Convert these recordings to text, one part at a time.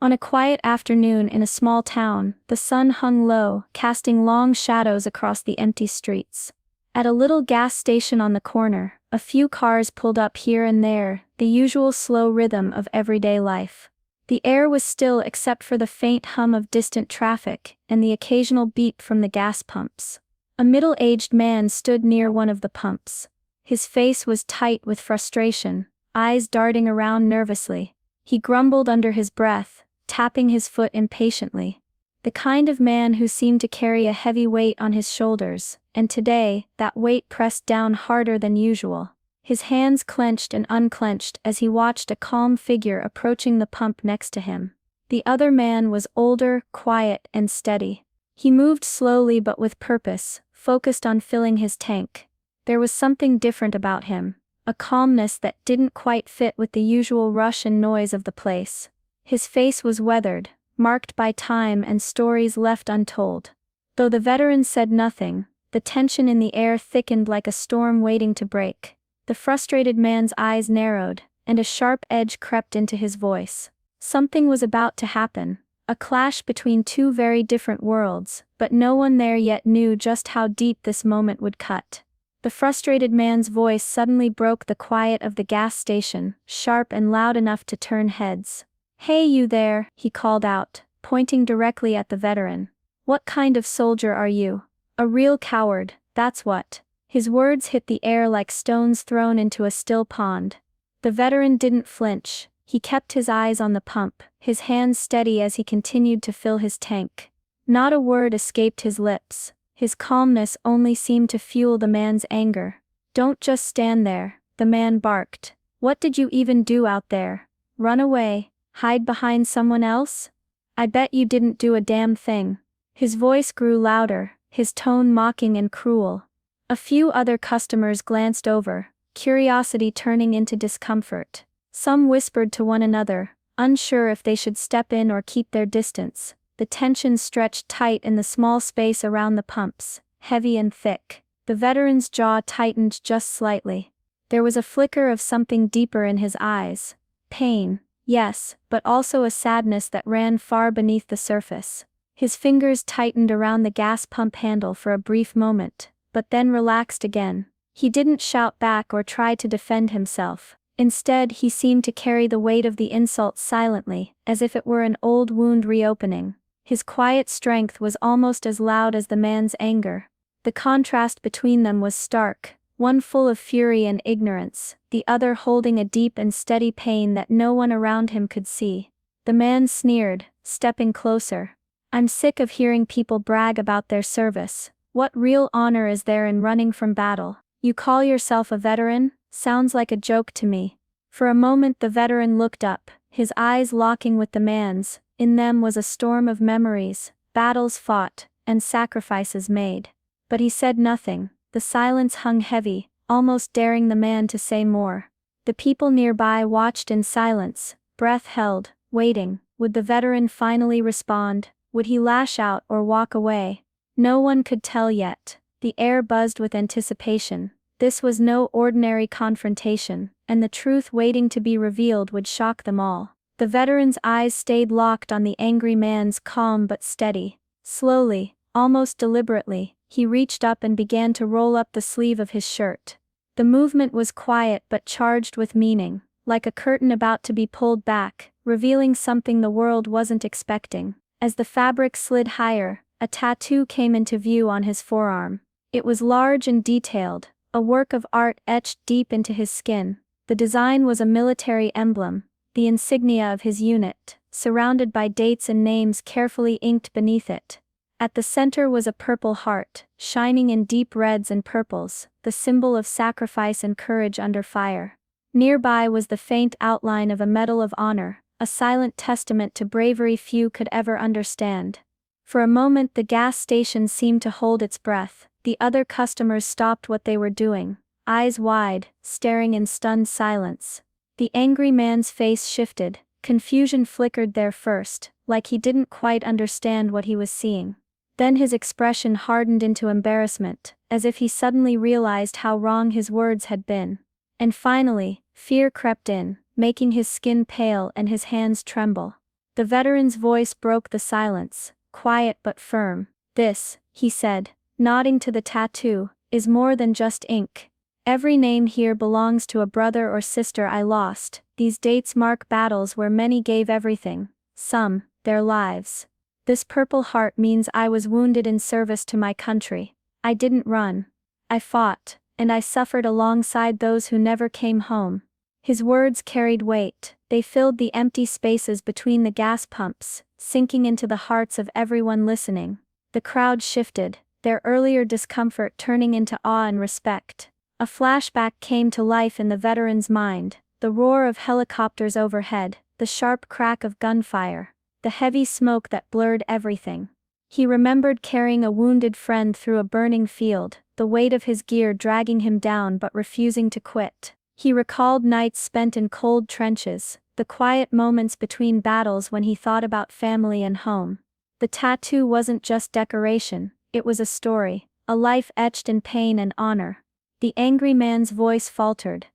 On a quiet afternoon in a small town, the sun hung low, casting long shadows across the empty streets. At a little gas station on the corner, a few cars pulled up here and there, the usual slow rhythm of everyday life. The air was still except for the faint hum of distant traffic, and the occasional beep from the gas pumps. A middle-aged man stood near one of the pumps. His face was tight with frustration, eyes darting around nervously. He grumbled under his breath, tapping his foot impatiently. The kind of man who seemed to carry a heavy weight on his shoulders, and today, that weight pressed down harder than usual. His hands clenched and unclenched as he watched a calm figure approaching the pump next to him. The other man was older, quiet, and steady. He moved slowly but with purpose, focused on filling his tank. There was something different about him, a calmness that didn't quite fit with the usual rush and noise of the place. His face was weathered, marked by time and stories left untold. Though the veteran said nothing, the tension in the air thickened like a storm waiting to break. The frustrated man's eyes narrowed, and a sharp edge crept into his voice. Something was about to happen, a clash between two very different worlds, but no one there yet knew just how deep this moment would cut. The frustrated man's voice suddenly broke the quiet of the gas station, sharp and loud enough to turn heads. "Hey you there," he called out, pointing directly at the veteran. "What kind of soldier are you? A real coward, that's what." His words hit the air like stones thrown into a still pond. The veteran didn't flinch. He kept his eyes on the pump, his hands steady as he continued to fill his tank. Not a word escaped his lips. His calmness only seemed to fuel the man's anger. "Don't just stand there," the man barked. "What did you even do out there? Run away? Hide behind someone else? I bet you didn't do a damn thing." His voice grew louder, his tone mocking and cruel. A few other customers glanced over, curiosity turning into discomfort. Some whispered to one another, unsure if they should step in or keep their distance. The tension stretched tight in the small space around the pumps, heavy and thick. The veteran's jaw tightened just slightly. There was a flicker of something deeper in his eyes. Pain, yes, but also a sadness that ran far beneath the surface. His fingers tightened around the gas pump handle for a brief moment, but then relaxed again. He didn't shout back or try to defend himself. Instead, he seemed to carry the weight of the insult silently, as if it were an old wound reopening. His quiet strength was almost as loud as the man's anger. The contrast between them was stark, one full of fury and ignorance, the other holding a deep and steady pain that no one around him could see. The man sneered, stepping closer. "I'm sick of hearing people brag about their service. What real honor is there in running from battle? You call yourself a veteran? Sounds like a joke to me." For a moment the veteran looked up, his eyes locking with the man's. In them was a storm of memories, battles fought, and sacrifices made. But he said nothing. The silence hung heavy, almost daring the man to say more. The people nearby watched in silence, breath held, waiting. Would the veteran finally respond? Would he lash out or walk away? No one could tell yet. The air buzzed with anticipation. This was no ordinary confrontation, and the truth waiting to be revealed would shock them all. The veteran's eyes stayed locked on the angry man's, calm but steady. Slowly, almost deliberately, he reached up and began to roll up the sleeve of his shirt. The movement was quiet but charged with meaning, like a curtain about to be pulled back, revealing something the world wasn't expecting. As the fabric slid higher, a tattoo came into view on his forearm. It was large and detailed, a work of art etched deep into his skin. The design was a military emblem, the insignia of his unit, surrounded by dates and names carefully inked beneath it. At the center was a purple heart, shining in deep reds and purples, the symbol of sacrifice and courage under fire. Nearby was the faint outline of a Medal of Honor, a silent testament to bravery few could ever understand. For a moment the gas station seemed to hold its breath. The other customers stopped what they were doing, eyes wide, staring in stunned silence. The angry man's face shifted, confusion flickered there first, like he didn't quite understand what he was seeing. Then his expression hardened into embarrassment, as if he suddenly realized how wrong his words had been. And finally, fear crept in, making his skin pale and his hands tremble. The veteran's voice broke the silence, quiet but firm. "This," he said, nodding to the tattoo, "is more than just ink. Every name here belongs to a brother or sister I lost. These dates mark battles where many gave everything, some, their lives. This purple heart means I was wounded in service to my country. I didn't run. I fought, and I suffered alongside those who never came home." His words carried weight. They filled the empty spaces between the gas pumps, sinking into the hearts of everyone listening. The crowd shifted, their earlier discomfort turning into awe and respect. A flashback came to life in the veteran's mind, the roar of helicopters overhead, the sharp crack of gunfire, the heavy smoke that blurred everything. He remembered carrying a wounded friend through a burning field, the weight of his gear dragging him down but refusing to quit. He recalled nights spent in cold trenches, the quiet moments between battles when he thought about family and home. The tattoo wasn't just decoration, it was a story, a life etched in pain and honor. The angry man's voice faltered.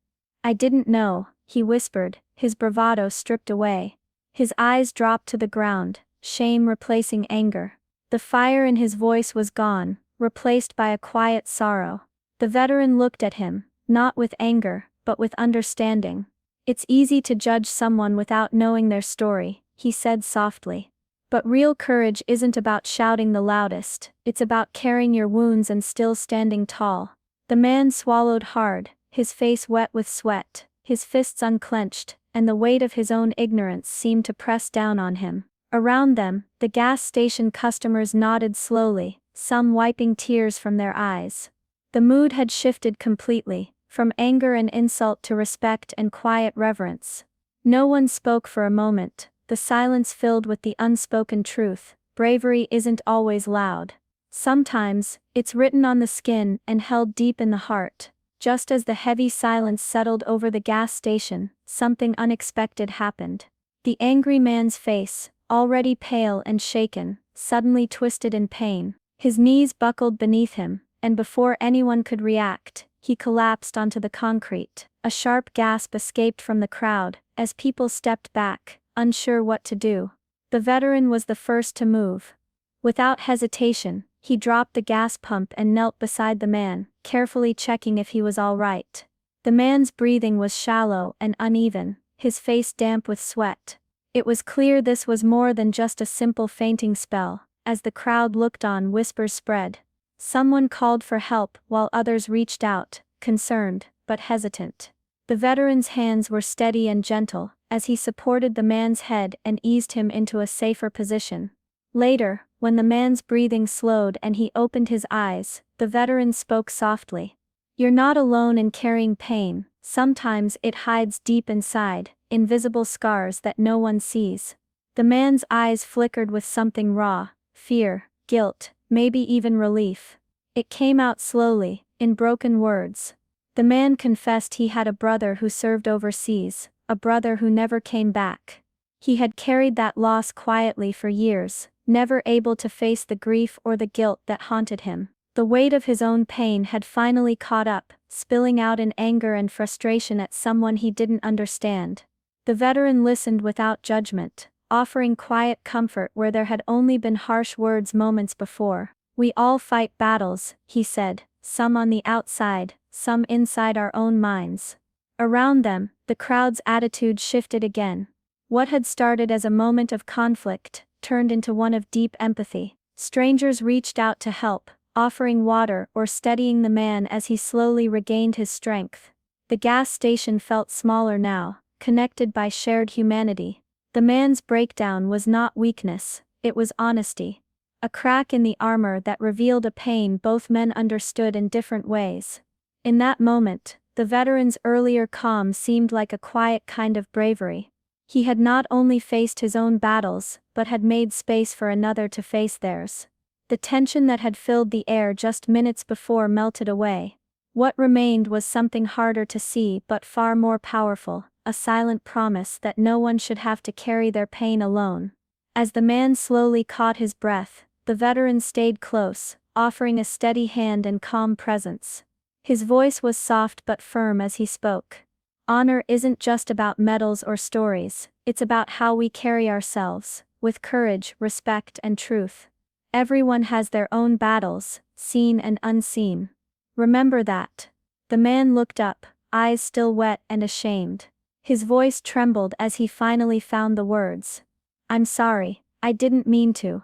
"I didn't know," he whispered, his bravado stripped away. His eyes dropped to the ground, shame replacing anger. The fire in his voice was gone, replaced by a quiet sorrow. The veteran looked at him, not with anger, but with understanding. "It's easy to judge someone without knowing their story," he said softly. "But real courage isn't about shouting the loudest, it's about carrying your wounds and still standing tall." The man swallowed hard, his face wet with sweat, his fists unclenched, and the weight of his own ignorance seemed to press down on him. Around them, the gas station customers nodded slowly, some wiping tears from their eyes. The mood had shifted completely, from anger and insult to respect and quiet reverence. No one spoke for a moment, the silence filled with the unspoken truth: bravery isn't always loud. Sometimes, it's written on the skin and held deep in the heart. Just as the heavy silence settled over the gas station, something unexpected happened. The angry man's face, already pale and shaken, suddenly twisted in pain. His knees buckled beneath him, and before anyone could react, he collapsed onto the concrete. A sharp gasp escaped from the crowd, as people stepped back, unsure what to do. The veteran was the first to move. Without hesitation, he dropped the gas pump and knelt beside the man, carefully checking if he was all right. The man's breathing was shallow and uneven, his face damp with sweat. It was clear this was more than just a simple fainting spell. As the crowd looked on, whispers spread. Someone called for help while others reached out, concerned, but hesitant. The veteran's hands were steady and gentle, as he supported the man's head and eased him into a safer position. Later, when the man's breathing slowed and he opened his eyes, the veteran spoke softly. "You're not alone in carrying pain, sometimes it hides deep inside, invisible scars that no one sees." The man's eyes flickered with something raw: fear, guilt, maybe even relief. It came out slowly, in broken words. The man confessed he had a brother who served overseas, a brother who never came back. He had carried that loss quietly for years, never able to face the grief or the guilt that haunted him. The weight of his own pain had finally caught up, spilling out in anger and frustration at someone he didn't understand. The veteran listened without judgment, offering quiet comfort where there had only been harsh words moments before. "We all fight battles," he said, "some on the outside, some inside our own minds." Around them, the crowd's attitude shifted again. What had started as a moment of conflict turned into one of deep empathy. Strangers reached out to help, offering water or steadying the man as he slowly regained his strength. The gas station felt smaller now, connected by shared humanity. The man's breakdown was not weakness, it was honesty. A crack in the armor that revealed a pain both men understood in different ways. In that moment, the veteran's earlier calm seemed like a quiet kind of bravery. He had not only faced his own battles, but had made space for another to face theirs. The tension that had filled the air just minutes before melted away. What remained was something harder to see but far more powerful: a silent promise that no one should have to carry their pain alone. As the man slowly caught his breath, the veteran stayed close, offering a steady hand and calm presence. His voice was soft but firm as he spoke. "Honor isn't just about medals or stories, It's about how we carry ourselves, with courage, respect, and truth. Everyone has their own battles, seen and unseen. Remember that. The man looked up, eyes still wet and ashamed. His voice trembled as he finally found the words. I'm sorry, I didn't mean to.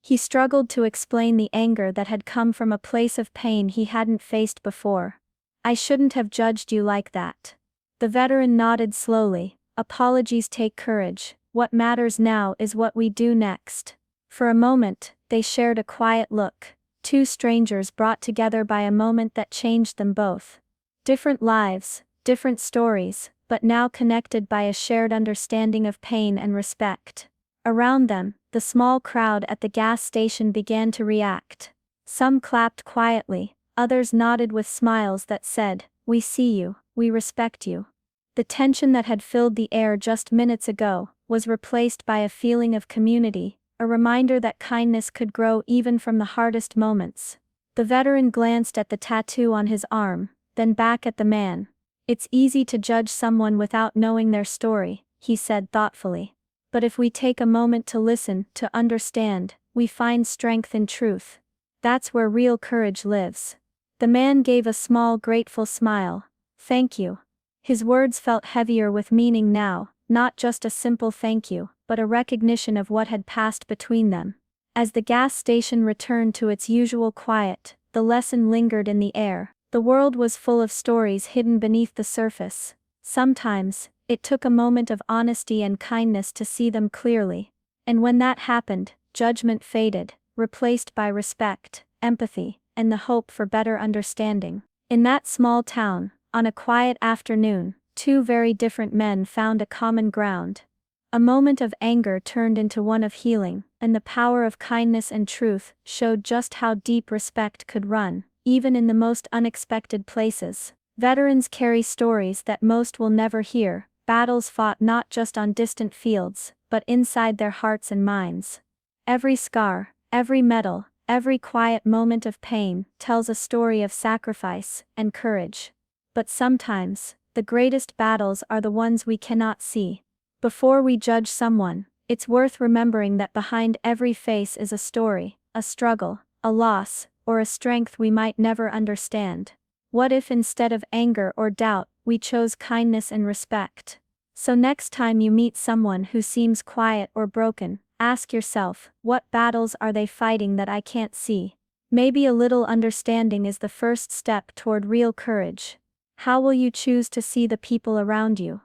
He struggled to explain the anger that had come from a place of pain he hadn't faced before. I shouldn't have judged you like that. The veteran nodded slowly. Apologies take courage, what matters now is what we do next. For a moment, they shared a quiet look, two strangers brought together by a moment that changed them both. Different lives, different stories, but now connected by a shared understanding of pain and respect. Around them, the small crowd at the gas station began to react. Some clapped quietly, others nodded with smiles that said, "We see you, we respect you." The tension that had filled the air just minutes ago was replaced by a feeling of community, a reminder that kindness could grow even from the hardest moments. The veteran glanced at the tattoo on his arm, then back at the man. It's easy to judge someone without knowing their story, he said thoughtfully. But if we take a moment to listen, to understand, we find strength in truth. That's where real courage lives. The man gave a small grateful smile. Thank you. His words felt heavier with meaning now, not just a simple thank you, but a recognition of what had passed between them. As the gas station returned to its usual quiet, the lesson lingered in the air. The world was full of stories hidden beneath the surface. Sometimes, it took a moment of honesty and kindness to see them clearly. And when that happened, judgment faded, replaced by respect, empathy, and the hope for better understanding. In that small town, on a quiet afternoon, two very different men found a common ground. A moment of anger turned into one of healing, and the power of kindness and truth showed just how deep respect could run, even in the most unexpected places. Veterans carry stories that most will never hear, battles fought not just on distant fields, but inside their hearts and minds. Every scar, every medal, every quiet moment of pain tells a story of sacrifice and courage. But sometimes, the greatest battles are the ones we cannot see. Before we judge someone, it's worth remembering that behind every face is a story, a struggle, a loss, or a strength we might never understand. What if instead of anger or doubt, we chose kindness and respect? So next time you meet someone who seems quiet or broken, ask yourself, what battles are they fighting that I can't see? Maybe a little understanding is the first step toward real courage. How will you choose to see the people around you?